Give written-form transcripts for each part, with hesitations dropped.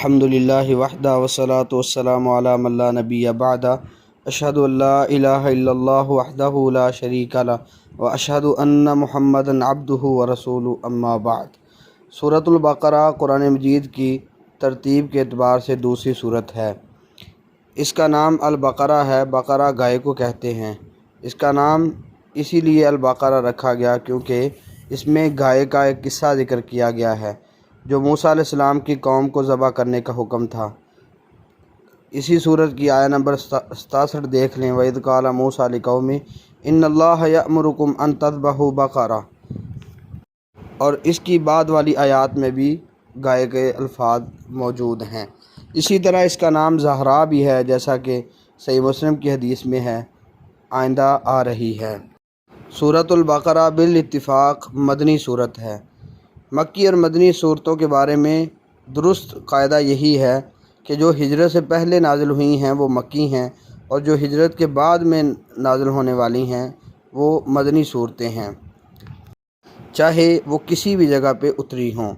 الحمدللہ وحدہ والصلاۃ والسلام علی من لا نبی بعدہ اشہد ان لا الہ الا اللہ وحدہ لا شریک لہ واشہد ان محمدا عبدہ ورسولہ اما بعد۔ سورۃ البقرہ قرآن مجید کی ترتیب کے اعتبار سے دوسری سورت ہے۔ اس کا نام البقرہ ہے۔ بقرہ گائے کو کہتے ہیں۔ اس کا نام اسی لیے البقرہ رکھا گیا کیونکہ اس میں گائے کا ایک قصہ ذکر کیا گیا ہے جو موسیٰ علیہ السلام کی قوم کو ذبح کرنے کا حکم تھا۔ اسی سورت کی آیت نمبر 67 دیکھ لیں۔ وَإِذْ قَالَ مُوسَىٰ لِقَوْمِهِ إِنَّ اللَّهَ يَأْمُرُكُمْ أَن تَذْبَحُوا بَقَرَةً، اور اس کی بعد والی آیات میں بھی گائے کے الفاظ موجود ہیں۔ اسی طرح اس کا نام زہرا بھی ہے، جیسا کہ صحیح مسلم کی حدیث میں ہے، آئندہ آ رہی ہے۔ سورۃ البقرہ بالاتفاق مدنی صورت ہے۔ مکی اور مدنی صورتوں کے بارے میں درست قاعدہ یہی ہے کہ جو ہجرت سے پہلے نازل ہوئی ہیں وہ مکی ہیں، اور جو ہجرت کے بعد میں نازل ہونے والی ہیں وہ مدنی صورتیں ہیں، چاہے وہ کسی بھی جگہ پہ اتری ہوں۔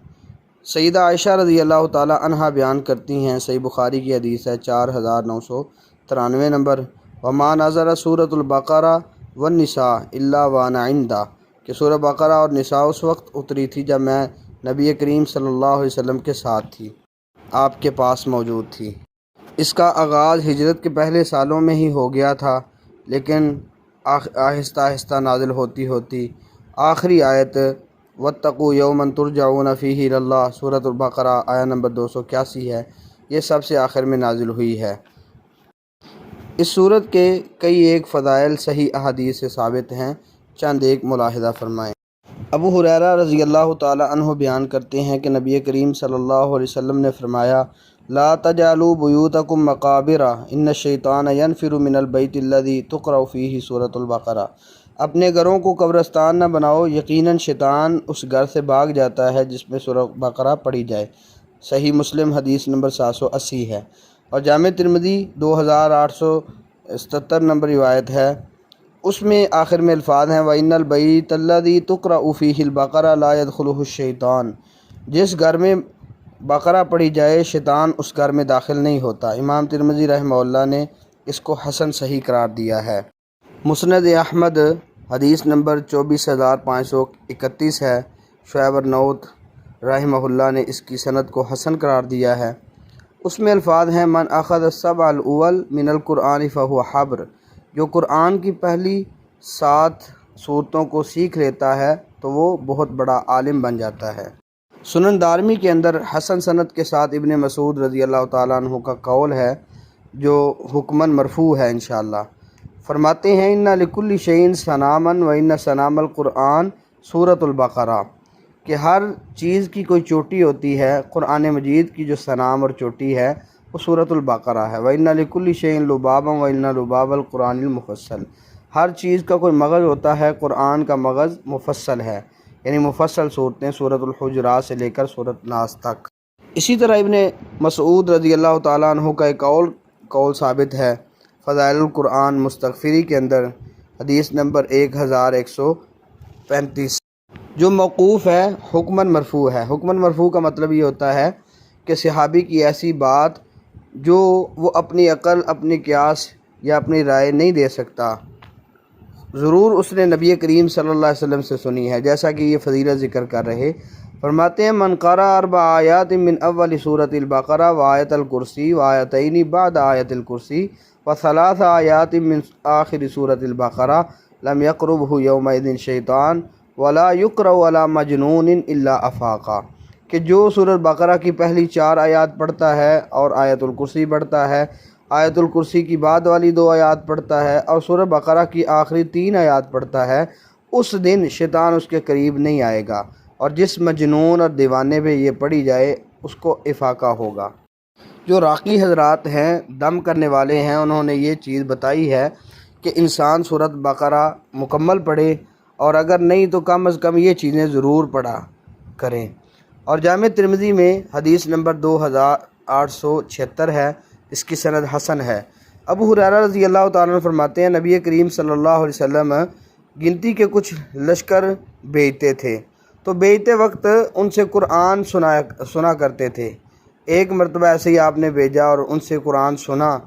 سیدہ عائشہ رضی اللہ تعالی عنہا بیان کرتی ہیں، صحیح بخاری کی حدیث ہے 4993 نمبر، وما نزل سورۃ البقرہ والنساء الا وانا عندہ، کہ سورہ بقرہ اور نساء اس وقت اتری تھی جب میں نبی کریم صلی اللہ علیہ وسلم کے ساتھ تھی، آپ کے پاس موجود تھی۔ اس کا آغاز ہجرت کے پہلے سالوں میں ہی ہو گیا تھا، لیکن آہستہ آہستہ نازل ہوتی ہوتی آخری آیت واتقوا یوما ترجعون فیہ الی اللہ، سورۃ البقرہ آیت نمبر 281 ہے، یہ سب سے آخر میں نازل ہوئی ہے۔ اس سورت کے کئی ایک فضائل صحیح احادیث سے ثابت ہیں، چند ایک ملاحظہ فرمائیں۔ ابو ہریرہ رضی اللہ تعالی عنہ بیان کرتے ہیں کہ نبی کریم صلی اللہ علیہ وسلم نے فرمایا، لا تجعلوا بیوتکم مقابر ان الشیطان ینفر من البیت الذی تقرأ فیہ سورۃ البقرہ، اپنے گھروں کو قبرستان نہ بناؤ، یقیناً شیطان اس گھر سے بھاگ جاتا ہے جس میں سورۃ بقرہ پڑھی جائے۔ صحیح مسلم حدیث نمبر 780 ہے، اور جامع ترمذی 2877 نمبر روایت ہے، اس میں آخر میں الفاظ ہیں وَإِنَّ الْبَيْتَ الَّذِي تُقْرَأُ فِيهِ الْبَقَرَةُ لَا يَدْخُلُهُ الشَّيْطَانُ، جس گھر میں بقرہ پڑھی جائے شیطان اس گھر میں داخل نہیں ہوتا۔ امام ترمذی رحمہ اللہ نے اس کو حسن صحیح قرار دیا ہے۔ مسند احمد حدیث نمبر 24531 ہے۔ شعیب النوت رحمہ اللہ نے اس کی سند کو حسن قرار دیا ہے۔ اس میں الفاظ ہیں من اخذ السبع الاول من القرآن فهو حبر، جو قرآن کی پہلی 7 صورتوں کو سیکھ لیتا ہے تو وہ بہت بڑا عالم بن جاتا ہے۔ سنن دارمی کے اندر حسن سند کے ساتھ ابن مسعود رضی اللہ تعالیٰ عنہ کا قول ہے جو حکماً مرفوع ہے انشاءاللہ۔ فرماتے ہیں ان لکل شیء صناما وان صنام القرآن سورۃ البقرہ، کہ ہر چیز کی کوئی چوٹی ہوتی ہے، قرآن مجید کی جو صنام اور چوٹی ہے وہ سورۃ البقرہ ہے۔ وَإِنَّ لِكُلِّ شَيْءٍ لُبَابًا وَإِنَّ لُبَابَ الْقُرْآنِ الْمُفَصَّلِ، ہر چیز کا کوئی مغز ہوتا ہے، قرآن کا مغز مفصل ہے، یعنی مفصل صورتیں سورۃ الحجرات سے لے کر سورۃ ناس تک۔ اسی طرح ابن مسعود رضی اللہ تعالیٰ عنہ کا ایک قول ثابت ہے فضائل القرآن مستغفری کے اندر، حدیث نمبر 1135، جو موقوف ہے، حکماً مرفوع ہے۔ حکماً مرفوع کا مطلب یہ ہوتا ہے کہ صحابی کی ایسی بات جو وہ اپنی عقل، اپنی قیاس یا اپنی رائے نہیں دے سکتا، ضرور اس نے نبی کریم صلی اللہ علیہ وسلم سے سنی ہے، جیسا کہ یہ فضیلت ذکر کر رہے۔ فرماتے ہیں من قرأ 4 آیات من اول سورۃ البقرہ وآیۃ الکرسی وآیتین بعد آیۃ الکرسی و3 آیات من آخر سورۃ البقرہ لم یقربہ یومئذ شیطان ولا یقرأ علی مجنون الا افاقا، کہ جو سورۃ بقرہ کی پہلی 4 آیات پڑھتا ہے اور آیت الکرسی پڑھتا ہے، آیت الکرسی کی بعد والی 2 آیات پڑھتا ہے اور سورۃ بقرہ کی آخری 3 آیات پڑھتا ہے، اس دن شیطان اس کے قریب نہیں آئے گا، اور جس مجنون اور دیوانے پہ یہ پڑھی جائے اس کو افاقہ ہوگا۔ جو راقی حضرات ہیں، دم کرنے والے ہیں، انہوں نے یہ چیز بتائی ہے کہ انسان سورۃ بقرہ مکمل پڑھے، اور اگر نہیں تو کم از کم یہ چیزیں ضرور پڑھا کریں۔ اور جامع ترمذی میں حدیث نمبر 2876 ہے، اس کی سند حسن ہے۔ ابو ہریرہ رضی اللہ تعالیٰ عنہ فرماتے ہیں نبی کریم صلی اللہ علیہ وسلم گنتی کے کچھ لشکر بھیجتے تھے، تو بھیجتے وقت ان سے قرآن سنا کرتے تھے، ایک مرتبہ ایسے ہی آپ نے بھیجا اور ان سے قرآن سنا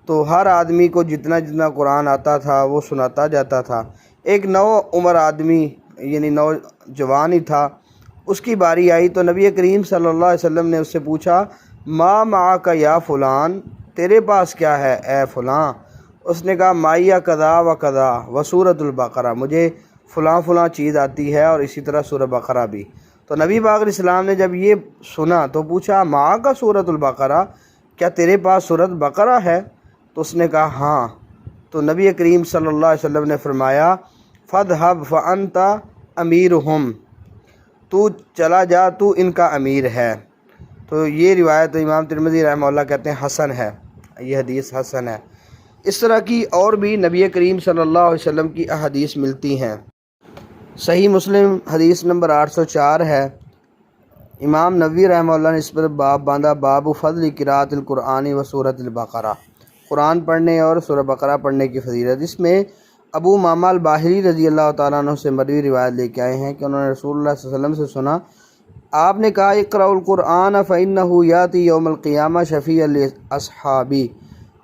تو ہر آدمی کو جتنا جتنا قرآن آتا تھا وہ سناتا جاتا تھا۔ ایک نو عمر آدمی یعنی نوجوان ہی تھا، اس کی باری آئی تو نبی کریم صلی اللہ علیہ وسلم نے اس سے پوچھا ما معک یا فلان، تیرے پاس کیا ہے اے فلاں؟ اس نے کہا مائیا قضا و قضا و سورۃ البقرہ، مجھے فلاں فلاں چیز آتی ہے اور اسی طرح سورہ بقرہ بھی۔ تو نبی پاک علیہ السلام نے جب یہ سنا تو پوچھا ماں کا سورۃ البقرہ، کیا تیرے پاس سورۃ بقرہ ہے؟ تو اس نے کہا ہاں۔ تو نبی کریم صلی اللہ علیہ وسلم نے فرمایا فاذهب فانت امیرہم، تو چلا جا، تو ان کا امیر ہے۔ تو یہ روایت امام ترمذی رحمہ اللہ کہتے ہیں حسن ہے، یہ حدیث حسن ہے۔ اس طرح کی اور بھی نبی کریم صلی اللہ علیہ وسلم کی احادیث ملتی ہیں۔ صحیح مسلم حدیث نمبر 804 ہے، امام نووی رحمہ اللہ نے اس پر باب باندھا باب فضل قراءۃ القرآن و سورۃ البقرہ، قرآن پڑھنے اور سورہ بقرہ پڑھنے کی فضیلت۔ اس میں ابو امامہ الباہلی رضی اللہ تعالیٰ عنہ سے مروی روایت لے کے آئے ہیں کہ انہوں نے رسول اللہ صلی اللہ علیہ وسلم سے سنا، آپ نے کہا اقرأوا القرآن فإنہ یاتی یوم القیامہ شفیع لاصحابی،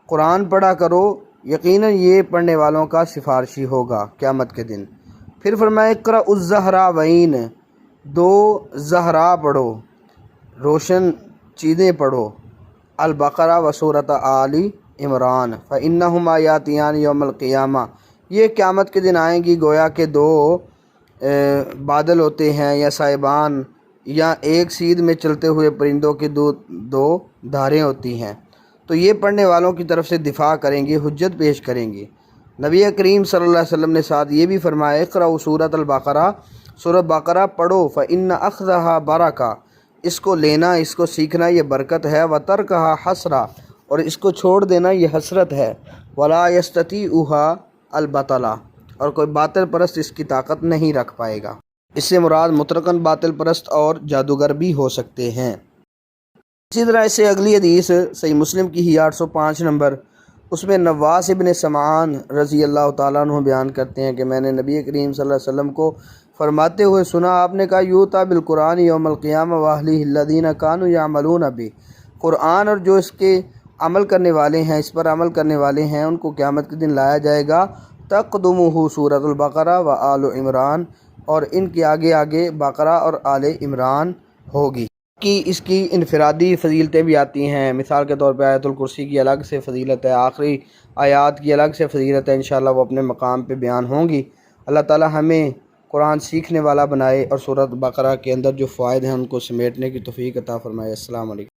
قرآن پڑھا کرو، یقیناً یہ پڑھنے والوں کا سفارشی ہوگا قیامت کے دن۔ پھر فرمایا اقرأوا الزہراوین، دو زہرا پڑھو، روشن چیزیں پڑھو، البقرہ و سورۃ آل عمران فإنہما یاتیان یوم القیامہ، یہ قیامت کے دن آئیں گی گویا کہ دو بادل ہوتے ہیں یا صاحبان یا ایک سیدھ میں چلتے ہوئے پرندوں کی دو دھاریں ہوتی ہیں، تو یہ پڑھنے والوں کی طرف سے دفاع کریں گی، حجت پیش کریں گی۔ نبی کریم صلی اللہ علیہ وسلم نے ساتھ یہ بھی فرمایا اقرأوا سورۃ البقرہ، سورۃ بقرہ پڑھو، فإن أخذها برکہ، اس کو لینا، اس کو سیکھنا یہ برکت ہے، وترکها حسرہ، اور اس کو چھوڑ دینا یہ حسرت ہے، ولا یستطیعها البطلہ، اور کوئی باطل پرست اس کی طاقت نہیں رکھ پائے گا۔ اس سے مراد مطلقاً باطل پرست اور جادوگر بھی ہو سکتے ہیں۔ اسی طرح اس سے اگلی حدیث صحیح مسلم کی ہی 805 نمبر، اس میں نواس ابن سمعان رضی اللہ تعالیٰ عنہ بیان کرتے ہیں کہ میں نے نبی کریم صلی اللہ علیہ وسلم کو فرماتے ہوئے سنا، آپ نے کہا یوتا بالقرآن یوم القیامہ واہلہ الذین کانوا یعملون بہ، قرآن اور جو اس کے عمل کرنے والے ہیں، اس پر عمل کرنے والے ہیں، ان کو قیامت کے دن لایا جائے گا، تقدمہ سورۃ البقرہ و آل عمران، اور ان کے آگے آگے بقرہ اور آل عمران ہوگی۔ اس کی انفرادی فضیلتیں بھی آتی ہیں، مثال کے طور پہ آیت الکرسی کی الگ سے فضیلت ہے، آخری آیات کی الگ سے فضیلت ہے، انشاءاللہ وہ اپنے مقام پہ بیان ہوں گی۔ اللہ تعالی ہمیں قرآن سیکھنے والا بنائے اور سورۃ بقرہ کے اندر جو فوائد ہیں ان کو سمیٹنے کی توفیق عطا فرمائے۔ السلام علیکم۔